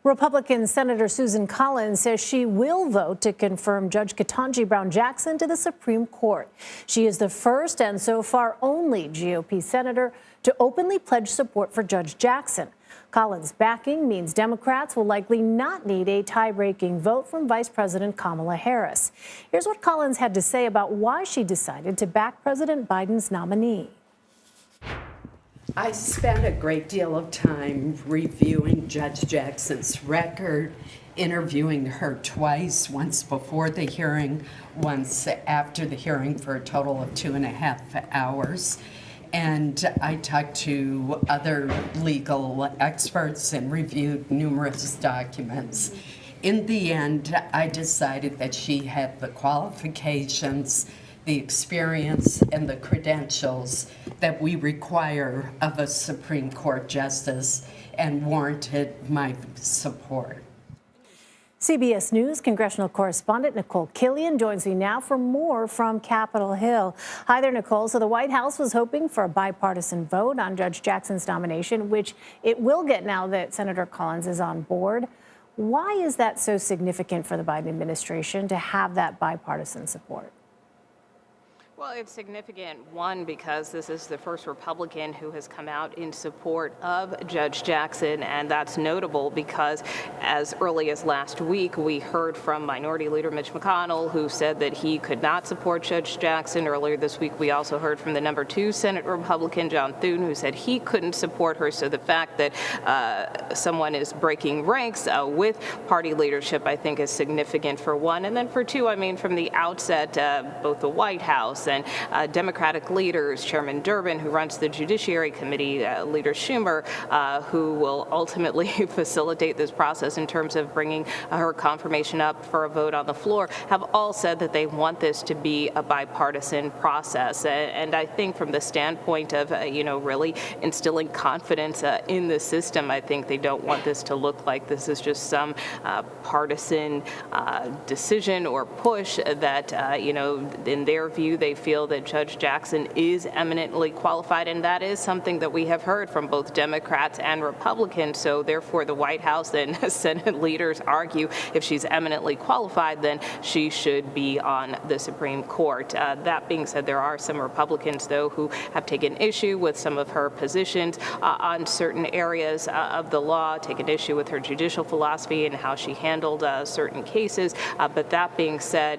Republican Senator Susan Collins says she will vote to confirm Judge Ketanji Brown Jackson to the Supreme Court. She is the first and so far only GOP senator to openly pledge support for Judge Jackson. Collins' backing means Democrats will likely not need a tie-breaking vote from Vice President Kamala Harris. Here's what Collins had to say about why she decided to back President Biden's nominee. I spent a great deal of time reviewing Judge Jackson's record, interviewing her twice, once before the hearing, once after the hearing, for a total of 2.5 hours. And I talked to other legal experts and reviewed numerous documents. In the end, I decided that she had the qualifications, the experience, and the credentials that we require of a Supreme Court justice, and warranted my support. CBS News congressional correspondent Nicole Killian joins me now for more from Capitol Hill. Hi there, Nicole. So the White House was hoping for a bipartisan vote on Judge Jackson's nomination, which it will get now that Senator Collins is on board. Why is that so significant for the Biden administration to have that bipartisan support? Well, it's significant, one, because this is the first Republican who has come out in support of Judge Jackson, and that's notable because as early as last week, we heard from Minority Leader Mitch McConnell, who said that he could not support Judge Jackson. Earlier this week, we also heard from the number 2 Senate Republican, John Thune, who said he couldn't support her. So the fact that someone is breaking ranks with party leadership, I think, is significant, for one. And then for two, I mean, from the outset, both the White House and Democratic leaders, Chairman Durbin, who runs the Judiciary Committee, Leader Schumer, who will ultimately facilitate this process in terms of bringing her confirmation up for a vote on the floor, have all said that they want this to be a bipartisan process. And I think from the standpoint of, really instilling confidence in the system, I think they don't want this to look like this is just some partisan decision or push that, in their view, they feel that Judge Jackson is eminently qualified, and that is something that we have heard from both Democrats and Republicans. So therefore, the White House and Senate leaders argue if she's eminently qualified, then she should be on the Supreme Court. That being said, there are some Republicans, though, who have taken issue with some of her positions on certain areas of the law, taken issue with her judicial philosophy and how she handled certain cases. But that being said,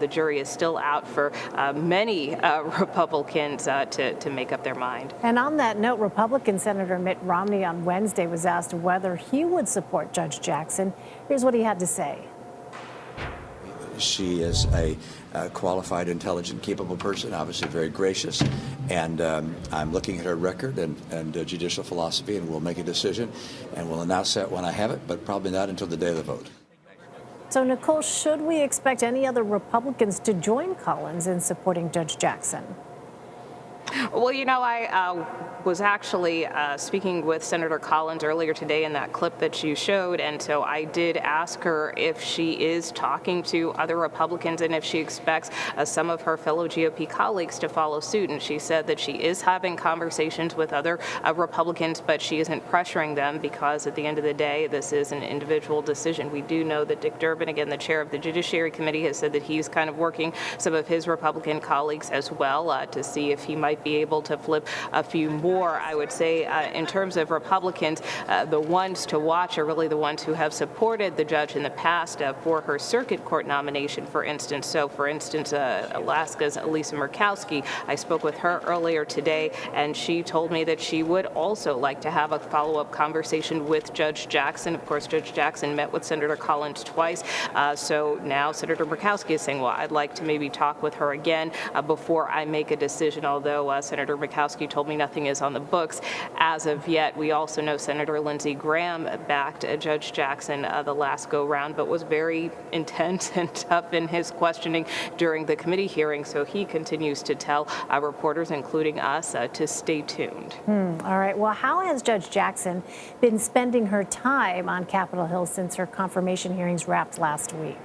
the jury is still out for many Republicans to make up their mind. And on that note, Republican Senator Mitt Romney on Wednesday was asked whether he would support Judge Jackson. Here's what he had to say. She is a qualified, intelligent, capable person, obviously very gracious, and I'm looking at her record and judicial philosophy, and we'll make a decision, and we'll announce that when I have it, but probably not until the day of the vote. So, Nicole, should we expect any other Republicans to join Collins in supporting Judge Jackson? Well, I was actually speaking with Senator Collins earlier today in that clip that you showed, and so I did ask her if she is talking to other Republicans and if she expects some of her fellow GOP colleagues to follow suit, and she said that she is having conversations with other Republicans, but she isn't pressuring them because at the end of the day, this is an individual decision. We do know that Dick Durbin, again, the chair of the Judiciary Committee, has said that he's kind of working some of his Republican colleagues as well to see if he might be able to flip a few more. I would say in terms of Republicans, the ones to watch are really the ones who have supported the judge in the past for her circuit court nomination, for instance. So, for instance, Alaska's Lisa Murkowski, I spoke with her earlier today, and she told me that she would also like to have a follow-up conversation with Judge Jackson. Of course, Judge Jackson met with Senator Collins twice. So now Senator Murkowski is saying, well, I'd like to maybe talk with her again before I make a decision, although Senator Murkowski told me nothing is on the books as of yet. We also know Senator Lindsey Graham backed Judge Jackson the last go-round, but was very intense and tough in his questioning during the committee hearing. So he continues to tell reporters, including us, to stay tuned. All right. Well, how has Judge Jackson been spending her time on Capitol Hill since her confirmation hearings wrapped last week?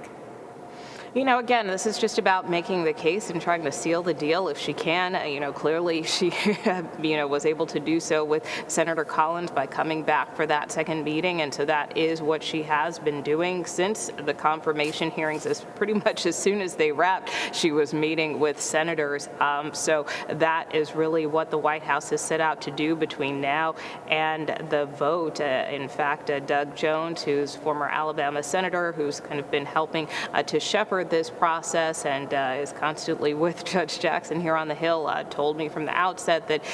You know, again, this is just about making the case and trying to seal the deal if she can. You know, clearly she, was able to do so with Senator Collins by coming back for that second meeting. And so that is what she has been doing since the confirmation hearings. Is pretty much as soon as they wrapped, she was meeting with senators. So that is really what the White House has set out to do between now and the vote. In fact, Doug Jones, who's former Alabama senator, who's kind of been helping to shepherd this process and is constantly with Judge Jackson here on the Hill, told me from the outset that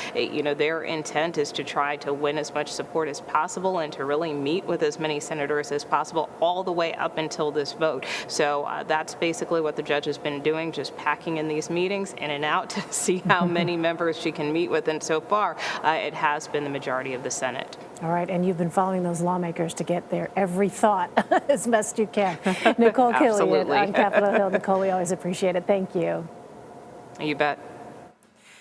their intent is to try to win as much support as possible and to really meet with as many senators as possible all the way up until this vote. So that's basically what the judge has been doing, just packing in these meetings in and out to see how many members she can meet with. And so far, it has been the majority of the Senate. All right, and you've been following those lawmakers to get their every thought as best you can. Nikole Killian on Capitol Hill. Nicole, we always appreciate it. Thank you. You bet.